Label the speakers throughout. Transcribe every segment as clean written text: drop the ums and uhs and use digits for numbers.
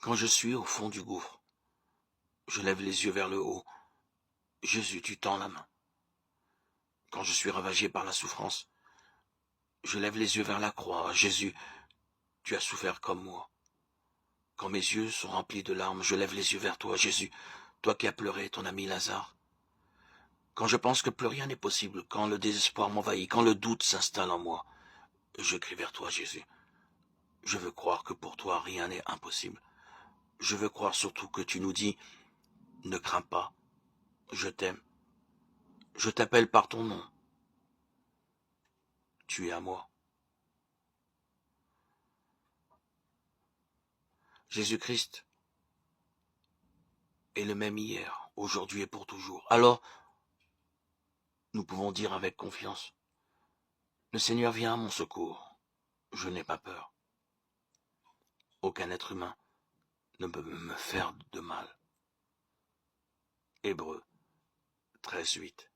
Speaker 1: Quand je suis au fond du gouffre, je lève les yeux vers le haut. Jésus, tu tends la main. Quand je suis ravagé par la souffrance, je lève les yeux vers la croix. Jésus, tu as souffert comme moi. Quand mes yeux sont remplis de larmes, je lève les yeux vers toi. Jésus, toi qui as pleuré ton ami Lazare. Quand je pense que plus rien n'est possible, quand le désespoir m'envahit, quand le doute s'installe en moi, je crie vers toi, Jésus. Je veux croire que pour toi rien n'est impossible. Je veux croire surtout que tu nous dis, ne crains pas, je t'aime. Je t'appelle par ton nom. Tu es à moi. Jésus-Christ est le même hier, aujourd'hui et pour toujours. Alors, nous pouvons dire avec confiance, le Seigneur vient à mon secours. Je n'ai pas peur. Aucun être humain ne peut me faire de mal. Hébreux 13:8.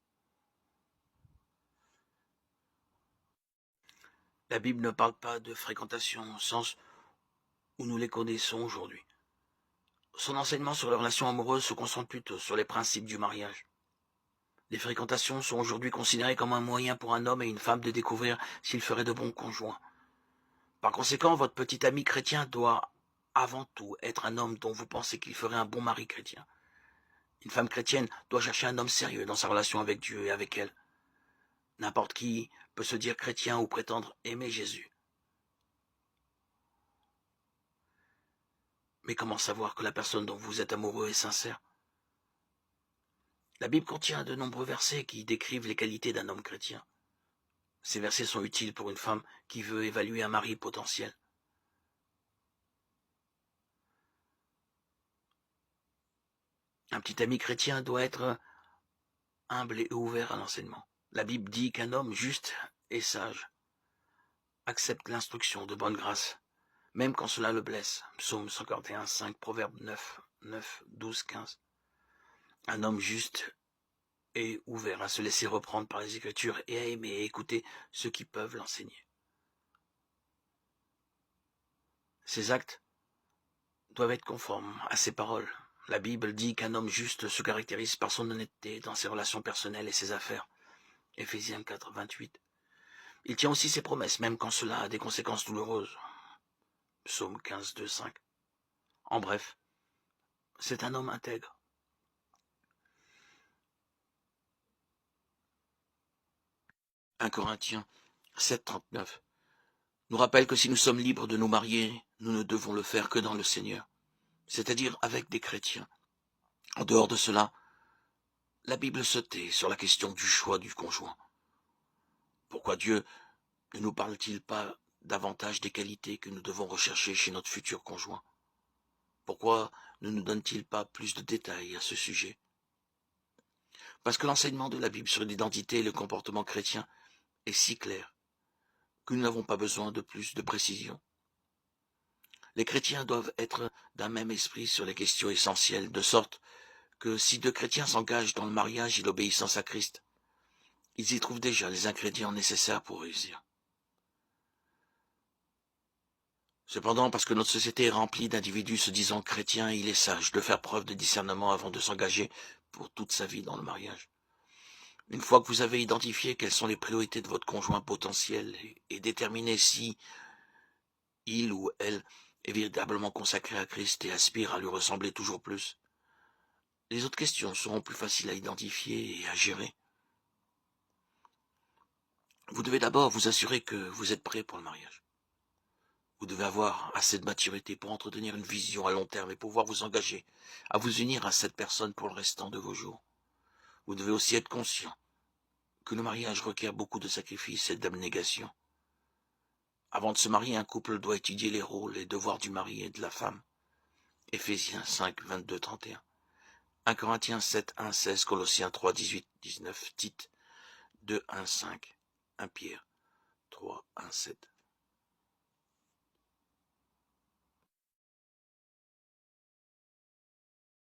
Speaker 1: La Bible ne parle pas de fréquentation au sens où nous les connaissons aujourd'hui. Son enseignement sur les relations amoureuses se concentre plutôt sur les principes du mariage. Les fréquentations sont aujourd'hui considérées comme un moyen pour un homme et une femme de découvrir s'ils feraient de bons conjoints. Par conséquent, votre petit ami chrétien doit avant tout être un homme dont vous pensez qu'il ferait un bon mari chrétien. Une femme chrétienne doit chercher un homme sérieux dans sa relation avec Dieu et avec elle. N'importe qui peut se dire chrétien ou prétendre aimer Jésus. Mais comment savoir que la personne dont vous êtes amoureux est sincère? La Bible contient de nombreux versets qui décrivent les qualités d'un homme chrétien. Ces versets sont utiles pour une femme qui veut évaluer un mari potentiel. Un petit ami chrétien doit être humble et ouvert à l'enseignement. La Bible dit qu'un homme juste et sage accepte l'instruction de bonne grâce, même quand cela le blesse. Psaume 141, 5, Proverbe 9, 9, 12, 15. Un homme juste et ouvert à se laisser reprendre par les Écritures et à aimer et écouter ceux qui peuvent l'enseigner. Ses actes doivent être conformes à ses paroles. La Bible dit qu'un homme juste se caractérise par son honnêteté dans ses relations personnelles et ses affaires. Éphésiens 4, 28. Il tient aussi ses promesses, même quand cela a des conséquences douloureuses. Psaume 15, 2, 5. En bref, c'est un homme intègre. 1 Corinthiens 7, 39 nous rappelle que si nous sommes libres de nous marier, nous ne devons le faire que dans le Seigneur, c'est-à-dire avec des chrétiens. En dehors de cela, la Bible se tait sur la question du choix du conjoint. Pourquoi Dieu ne nous parle-t-il pas davantage des qualités que nous devons rechercher chez notre futur conjoint? Pourquoi ne nous donne-t-il pas plus de détails à ce sujet? Parce que l'enseignement de la Bible sur l'identité et le comportement chrétien est si clair que nous n'avons pas besoin de plus de précision. Les chrétiens doivent être d'un même esprit sur les questions essentielles, de sorte que si deux chrétiens s'engagent dans le mariage et l'obéissance à Christ, ils y trouvent déjà les ingrédients nécessaires pour réussir. Cependant, parce que notre société est remplie d'individus se disant chrétiens, il est sage de faire preuve de discernement avant de s'engager pour toute sa vie dans le mariage. Une fois que vous avez identifié quelles sont les priorités de votre conjoint potentiel et déterminé si il ou elle est véritablement consacré à Christ et aspire à lui ressembler toujours plus, les autres questions seront plus faciles à identifier et à gérer. Vous devez d'abord vous assurer que vous êtes prêt pour le mariage. Vous devez avoir assez de maturité pour entretenir une vision à long terme et pouvoir vous engager à vous unir à cette personne pour le restant de vos jours. Vous devez aussi être conscient que le mariage requiert beaucoup de sacrifices et d'abnégation. Avant de se marier, un couple doit étudier les rôles et devoirs du mari et de la femme. Éphésiens 5, 22, 31. 1 Corinthiens 7, 1, 16, Colossiens 3, 18, 19, Tite 2, 1, 5, 1 Pierre 3, 1, 7.